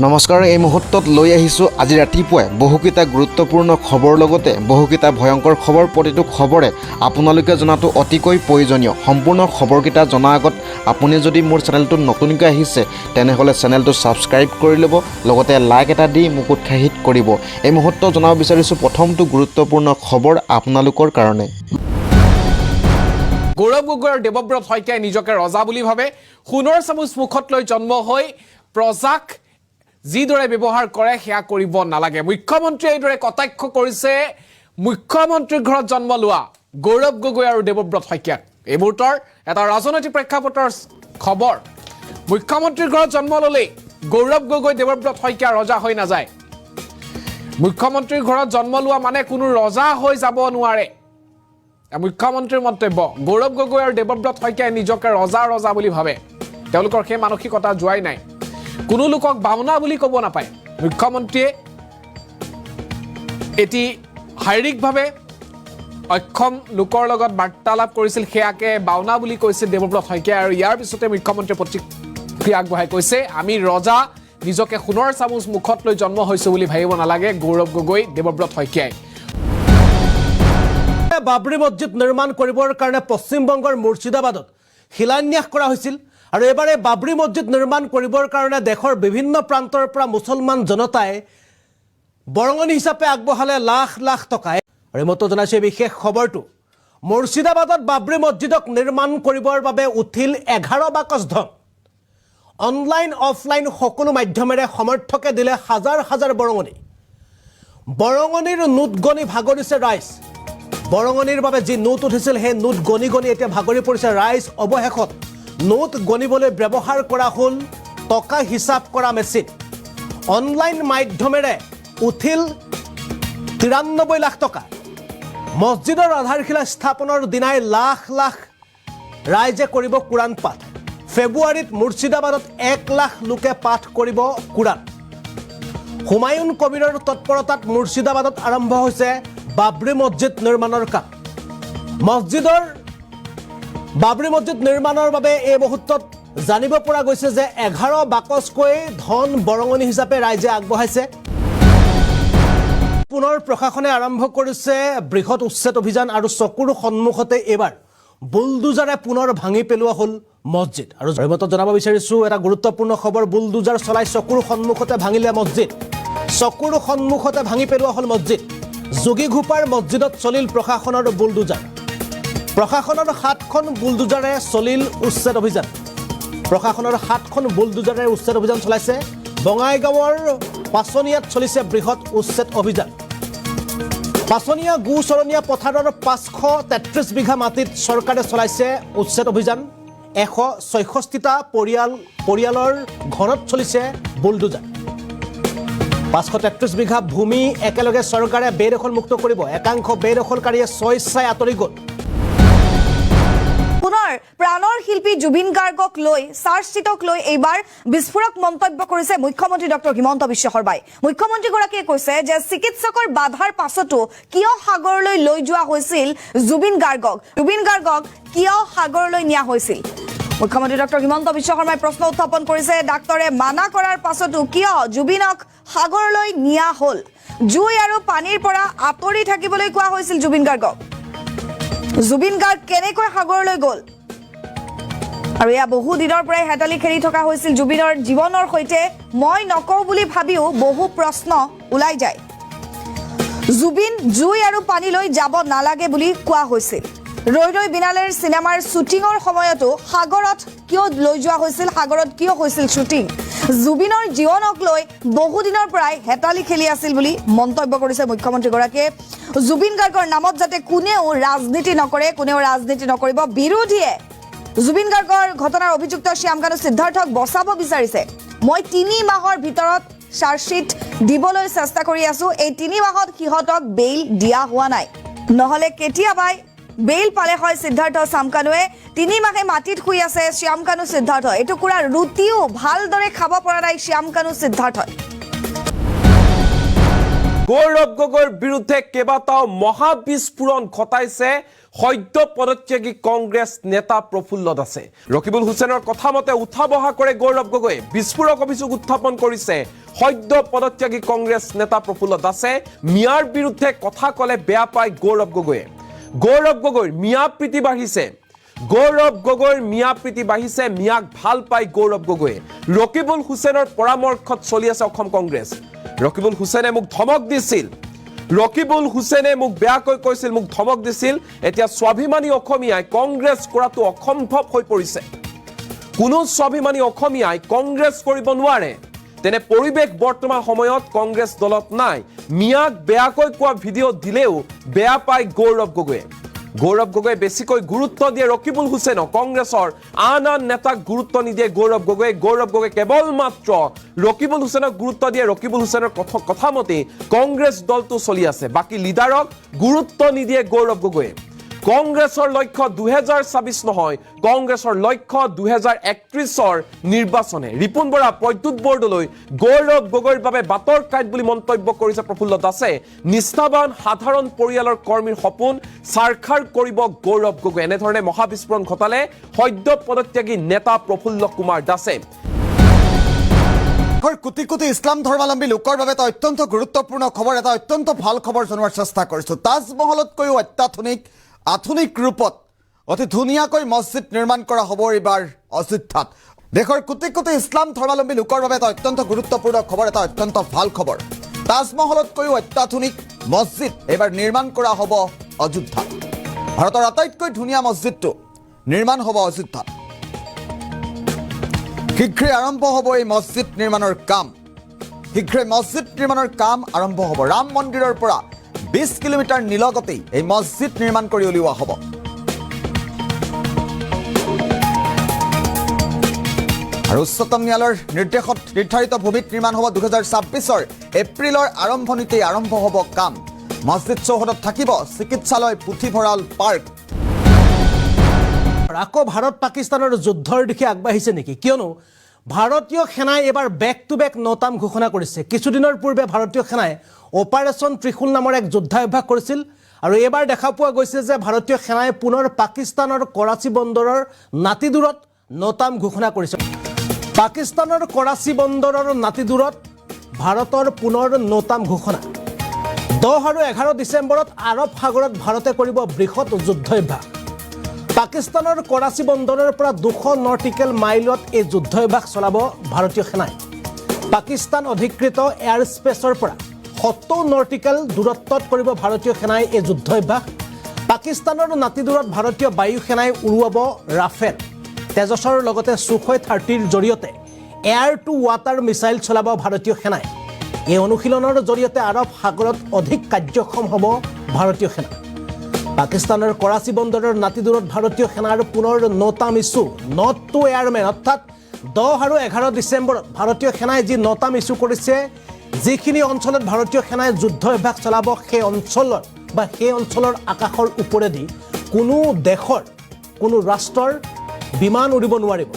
নমস্কাৰ, এই মুহূৰ্তত লৈ আহিছোঁ আজি ৰাতিপুৱাই বহুকেইটা গুৰুত্বপূৰ্ণ খবৰ লগতে বহুকেইটা ভয়ংকৰ খবৰ। প্ৰতিটো খবৰে আপোনালোকে জনাটো অতিকৈ প্ৰয়োজনীয়। সম্পূৰ্ণ খবৰকেইটা জনাৰ আগত আপুনি যদি মোৰ চেনেলটোত নতুনকৈ আহিছে তেনেহ'লে চেনেলটো ছাবস্ক্ৰাইব কৰি ল'ব, লগতে লাইক এটা দি মোক উৎসাহিত কৰিব। এই মুহূৰ্তত জনাব বিচাৰিছোঁ প্ৰথমটো গুৰুত্বপূৰ্ণ খবৰ আপোনালোকৰ কাৰণে। গৌৰৱ গগৈ আৰু দেৱব্ৰত শইকীয়াই নিজকে ৰজা বুলি ভাবে। সোণৰ চামুচ মুখত লৈ জন্ম হৈ প্ৰজাক যিদৰে ব্যৱহাৰ কৰে সেয়া কৰিব নালাগে। মুখ্যমন্ত্ৰীয়ে এইদৰে কটাক্ষ কৰিছে মুখ্যমন্ত্ৰীৰ ঘৰত জন্ম লোৱা গৌৰৱ গগৈ আৰু দেৱব্ৰত শইকীয়াক। এই মুহূৰ্তৰ এটা ৰাজনৈতিক প্ৰেক্ষাপটৰ খবৰ। মুখ্যমন্ত্ৰীৰ ঘৰত জন্ম ল'লেই গৌৰৱ গগৈ দেৱব্ৰত শইকীয়া ৰজা হৈ নাযায়। মুখ্যমন্ত্ৰীৰ ঘৰত জন্ম লোৱা মানে কোনো ৰজা হৈ যাব নোৱাৰে। মুখ্যমন্ত্ৰীৰ মন্তব্য। গৌৰৱ গগৈ আৰু দেৱব্ৰত শইকীয়াই নিজকে ৰজা বুলি ভাবে। তেওঁলোকৰ সেই মানসিকতা যোৱাই নাই। কোনো লোকক বাওনা বুলি ক'ব নাপায়। মুখ্যমন্ত্ৰীয়ে এটি শাৰীৰিকভাৱে অক্ষম লোকৰ লগত বাৰ্তালাপ কৰিছিল, সেয়াকে বাওনা বুলি কৈছিল দেৱব্ৰত শইকীয়াই। আৰু ইয়াৰ পিছতে মুখ্যমন্ত্ৰীয়ে প্ৰতিক্ৰিয়া আগবঢ়াই কৈছে, আমি ৰজা, নিজকে সোণৰ চামুচ মুখত লৈ জন্ম হৈছো বুলি ভাবিব নালাগে গৌৰৱ গগৈ, দেৱব্ৰত শইকীয়াই। বাবৰি মছজিদ নিৰ্মাণ কৰিবৰ কাৰণে পশ্চিমবংগৰ মুৰ্ছিদাবাদত শিলান্যাস কৰা হৈছিল। আৰু এবাৰ এই বাবৰি মছজিদ নিৰ্মাণ কৰিবৰ কাৰণে দেশৰ বিভিন্ন প্ৰান্তৰ পৰা মুছলমান জনতাই বৰঙণি হিচাপে আগবঢ়ালে লাখ লাখ টকা। আৰু এইমাত্ৰ জনাইছে বিশেষ খবৰটো। মুৰ্ছিদাবাদত বাবৰি মছজিদক নিৰ্মাণ কৰিবৰ বাবে উঠিল 11 বাকচ ধন। অনলাইন অফলাইন সকলো মাধ্যমেৰে সমৰ্থকে দিলে হাজাৰ হাজাৰ বৰঙণি। বৰঙণিৰ নোট গণি ভাগৰিছে ৰাইজ। বৰঙণিৰ বাবে যি নোট উঠিছিল সেই নোট গণি গণি এতিয়া ভাগৰি পৰিছে ৰাইজ। অৱশেষত নোট গণিবলৈ ব্যৱহাৰ কৰা হ'ল টকা হিচাপ কৰা মেচিন। অনলাইন মাধ্যমেৰে উঠিল 93 লাখ টকা। মছজিদৰ আধাৰশিলা স্থাপনৰ দিনাই লাখ লাখ ৰাইজে কৰিব কোৰাণ পাঠ। ফেব্ৰুৱাৰীত মুৰ্ছিদাবাদত 1 লাখ লোকে পাঠ কৰিব কোৰাণ। হুমায়ুন কবিৰৰ তৎপৰতাত মুৰ্ছিদাবাদত আৰম্ভ হৈছে বাবৰি মছজিদ নিৰ্মাণৰ কাম। বাবৰি মছজিদ নিৰ্মাণৰ বাবে এই মুহূৰ্তত জানিব পৰা গৈছে যে 11 বাকচকৈ ধন বৰঙণি হিচাপে ৰাইজে আগবঢ়াইছে। পুনৰ প্ৰশাসনে আৰম্ভ কৰিছে বৃহৎ উচ্ছেদ অভিযান। আৰু চকুৰ সন্মুখতে এইবাৰ বুলডোজাৰে পুনৰ ভাঙি পেলোৱা হ'ল মছজিদ। আৰু জয়মতত জনাব বিচাৰিছোঁ এটা গুৰুত্বপূৰ্ণ খবৰ। বুলডোজাৰ চলাই চকুৰ সন্মুখতে ভাঙিলে মছজিদ। চকুৰ সন্মুখতে ভাঙি পেলোৱা হ'ল মছজিদ। যোগীঘোপাৰ মছজিদত চলিল প্ৰশাসনৰ বুলডোজাৰ। প্ৰশাসনৰ 7খন বুলডোজাৰে চলিল উচ্ছেদ অভিযান। প্ৰশাসনৰ 7খন বুলডোজাৰে উচ্ছেদ অভিযান চলাইছে। বঙাইগাঁৱৰ পাচনিয়াত চলিছে বৃহৎ উচ্ছেদ অভিযান। পাচনিয়া গোচৰণীয়া পথাৰৰ 533 বিঘা মাটিত চৰকাৰে চলাইছে উচ্ছেদ অভিযান। 166টা পৰিয়ালৰ ঘৰত চলিছে বুলডোজাৰ। 533 বিঘা ভূমি একেলগে চৰকাৰে বেদখলমুক্ত কৰিব। একাংশ বেদখলকাৰীয়ে স্বেচ্ছাই আঁতৰি গ'ল। পুনৰ প্ৰাণৰ শিল্পী জুবিন গাৰ্গক লৈ চাৰ্জশ্বিটক লৈ এইবাৰ বিস্ফোৰক মন্তব্য কৰিছে মুখ্যমন্ত্ৰী ডক্টৰ হিমন্ত বিশ্ব শৰ্মাই। মুখ্যমন্ত্ৰীগৰাকীয়ে কৈছে যে চিকিৎসকৰ বাধাৰ পাছতো কিয় সাগৰলৈ লৈ যোৱা হৈছিল জুবিন গাৰ্গক কিয় সাগৰলৈ নিয়া হৈছিল। মুখ্যমন্ত্ৰী ডক্টৰ হিমন্ত বিশ্ব শৰ্মাই প্ৰশ্ন উত্থাপন কৰিছে, ডাক্তৰে মানা কৰাৰ পাছতো কিয় জুবিনক সাগৰলৈ নিয়া হ'ল। জুই আৰু পানীৰ পৰা আঁতৰি থাকিবলৈ কোৱা হৈছিল জুবিন গাৰ্গক। জুবিন গাৰ্গ কেনেকৈ সাগৰলৈ গ'ল? আৰু এয়া বহু দিনৰ পৰাই হেতালি খেলি থকা হৈছিল জুবিনৰ জীৱনৰ সৈতে। মই নকওঁ বুলি ভাবিও বহু প্ৰশ্ন ওলাই যায়। জুবিন জুই আৰু পানীলৈ যাব নালাগে বুলি কোৱা হৈছিল। ৰৈ ৰৈ বিনালেৰ চিনেমাৰ শ্বুটিঙৰ সময়তো সাগৰত কিয় লৈ যোৱা হৈছিল, সাগৰত কিয় হৈছিল শ্বুটিং? জুবিনৰ জীৱনক লৈ বহুদিনৰ পৰাই হেতালি খেলি আছিল বুলি মন্তব্য কৰিছে মুখ্যমন্ত্ৰীগৰাকীয়ে। জুবিন গাৰ্গৰ নামত যাতে কোনেও ৰাজনীতি নকৰিব। বিৰোধীয়ে জুবিন গাৰ্গৰ ঘটনাৰ অভিযুক্ত শ্যামকানু সিদ্ধাৰ্থক বচাব বিচাৰিছে। মই 3 মাহৰ ভিতৰত চাৰ্জশ্বিট দিবলৈ চেষ্টা কৰি আছো। এই 3 মাহত সিহঁতক বেইল দিয়া হোৱা নাই, নহ'লে কেতিয়াবাই বেইল পালে হয় সিদ্ধাৰ্থ শ্যামকানুৱে। 3 মাহে মাটিত শুই আছে শ্যামকানু সিদ্ধাৰ্থ। এটুকুৰা ৰুটিও ভালদৰে খাব পৰা নাই শ্যামকানু সিদ্ধাৰ্থই। গৌৰৱ গগৈৰ বিৰুদ্ধে কেইবাটাও মহাবিস্ফোৰণ ঘটাইছে সদ্য পদত্যাগী কংগ্ৰেছ নেতা প্ৰফুল্ল দাসে ৰকিবুল হুছেইনৰ কথা মতে উঠা বহা কৰে গৌৰৱ গগৈয়ে বিস্ফোৰক অভিযোগ উত্থাপন কৰিছে সদ্য পদত্যাগী কংগ্ৰেছ নেতা প্ৰফুল্ল দাসে মিয়াৰ বিৰুদ্ধে কথা ক'লে বেয়া পায় গৌৰৱ গগৈয়ে মিয়া প্ৰীতি বাঢ়িছে মিয়াক ভাল পায় গৌৰৱ গগৈয়ে ৰকিবুল হুছেইনৰ পৰামৰ্শত চলি আছে অসম কংগ্ৰেছ ৰকিবুল হুছেইনে মোক ধমক দিছিল মোক ধমক দিছিল এতিয়া স্বাভিমানী অসমীয়াই কংগ্ৰেছ কৰাটো অসম্ভৱ হৈ পৰিছে কোনো স্বাভিমানী অসমীয়াই কংগ্ৰেছ কৰিব নোৱাৰে তেনে পৰিৱেশ বৰ্তমান সময়ত কংগ্ৰেছ দলত নাই মিয়াক বেয়াকৈ কোৱা ভিডিঅ' দিলেও বেয়া পায় গৌৰৱ গগৈয়ে বেছিকৈ গুৰুত্ব দিয়ে ৰকিবুল হুছেইনক কংগ্ৰেছৰ আন নেতাক গুৰুত্ব নিদিয়ে গৌৰৱ গগৈ কেৱল মাত্ৰ ৰকিবুল হুছেইনক গুৰুত্ব দিয়ে ৰকিবুল হুছেইনৰ কথা মতে কংগ্ৰেছ দলটো চলি আছে বাকি লিডাৰক গুৰুত্ব নিদিয়ে গৌৰৱ গগৈয়ে কংগ্ৰেছৰ লক্ষ্য 2026 নহয় কংগ্ৰেছৰ লক্ষ্য 2031ৰ নিৰ্বাচনে ৰিপুন বৰা প্ৰদ্যুৎ বৰদলৈ গৌৰৱ গগৈৰ বাবে বাটৰ কাইট বুলি মন্তব্য কৰিছে প্ৰফুল্ল দাসে নিষ্ঠাবান সাধাৰণ পৰিয়ালৰ কৰ্মীৰ সপোন সাৰখাৰ কৰিব গৌৰৱ গগৈ এনেধৰণে মহাবিস্ফোৰণ ঘটালে সদ্য পদত্যাগী নেতা প্ৰফুল্ল কুমাৰ দাসে কোটি কোটি ইছলাম ধৰ্মাৱলম্বী লোকৰ বাবে এটা অত্যন্ত গুৰুত্বপূৰ্ণ খবৰ এটা অত্যন্ত ভাল খবৰ জনোৱাৰ চেষ্টা কৰিছো তাজমহলতকৈও আধুনিক ৰূপত অতি ধুনীয়াকৈ মছজিদ নিৰ্মাণ কৰা হ'ব এবাৰ অযোধ্যাত দেশৰ কোটি কোটি ইছলাম ধৰ্মাৱলম্বী লোকৰ বাবে এটা অত্যন্ত গুৰুত্বপূৰ্ণ খবৰ এটা অত্যন্ত ভাল খবৰ তাজমহলতকৈও অত্যাধুনিক মছজিদ এবাৰ নিৰ্মাণ কৰা হ'ব অযোধ্যাত ভাৰতৰ আটাইতকৈ ধুনীয়া মছজিদটো নিৰ্মাণ হ'ব অযোধ্যাত শীঘ্ৰে আৰম্ভ হ'ব এই মছজিদ নিৰ্মাণৰ কাম আৰম্ভ হ'ব ৰাম মন্দিৰৰ পৰা 20 কিলোমিটাৰ নিলগতেই এই মছজিদ নিৰ্মাণ কৰি উলিওৱা হ'ব আৰু উচ্চতম ন্যায়ালয়ৰ নিৰ্দেশত নিৰ্ধাৰিত ভূমিত নিৰ্মাণ হ'ব 2026ৰ এপ্ৰিলৰ আৰম্ভণিতেই আৰম্ভ হ'ব কাম মছজিদ চৌহদত থাকিব চিকিৎসালয় পুথিভঁৰাল পাৰ্ক আকৌ ভাৰত পাকিস্তানৰ যুদ্ধৰ দিশে আগবাঢ়িছে নেকি কিয়নো ভাৰতীয় সেনাই এবাৰ বেক টু বেক নতাম ঘোষণা কৰিছে কিছুদিনৰ পূৰ্বে ভাৰতীয় সেনাই অপাৰেশ্যন ত্ৰিশূল নামৰ এক যুদ্ধাভ্যাস কৰিছিল আৰু এবাৰ দেখা পোৱা গৈছে যে ভাৰতীয় সেনাই পুনৰ পাকিস্তানৰ কৰাচী বন্দৰৰ নাতিদূৰত নতাম ঘোষণা কৰিছে পাকিস্তানৰ কৰাচী বন্দৰৰ নাতিদূৰত ভাৰতৰ পুনৰ নতাম ঘোষণা 10 আৰু 11 ডিচেম্বৰত আৰৱ সাগৰত ভাৰতে কৰিব বৃহৎ যুদ্ধাভ্যাস পাকিস্তানৰ কৰাচী বন্দৰৰ পৰা 200 নটিকেল মাইলত এই যুদ্ধাভ্যাস চলাব ভাৰতীয় সেনাই পাকিস্তান অধিকৃত এয়াৰ স্পেচৰ পৰা 70 নটিকেল দূৰত্বত কৰিব ভাৰতীয় সেনাই এই যুদ্ধাভ্যাস পাকিস্তানৰ নাতিদূৰত ভাৰতীয় বায়ু সেনাই উৰুৱাব ৰাফেল তেজসৰ লগতে সুখয় 30ৰ জৰিয়তে এয়াৰ টু ৱাটাৰ মিসাইল চলাব ভাৰতীয় সেনাই এই অনুশীলনৰ জৰিয়তে আৰৱ সাগৰত অধিক কাৰ্যক্ষম হ'ব ভাৰতীয় সেনা পাকিস্তানৰ কৰাচী বন্দৰৰ নাতিদূৰত ভাৰতীয় সেনাৰ পুনৰ নতাম ইছ্যু নট টু এয়াৰমেন অৰ্থাৎ 10 আৰু 11 ডিচেম্বৰত ভাৰতীয় সেনাই যি নতাম ইছ্যু কৰিছে যিখিনি অঞ্চলত ভাৰতীয় সেনাই যুদ্ধাভ্যাস চলাব সেই অঞ্চলৰ আকাশৰ ওপৰেদি কোনো দেশৰ কোনো ৰাষ্ট্ৰৰ বিমান উৰিব নোৱাৰিব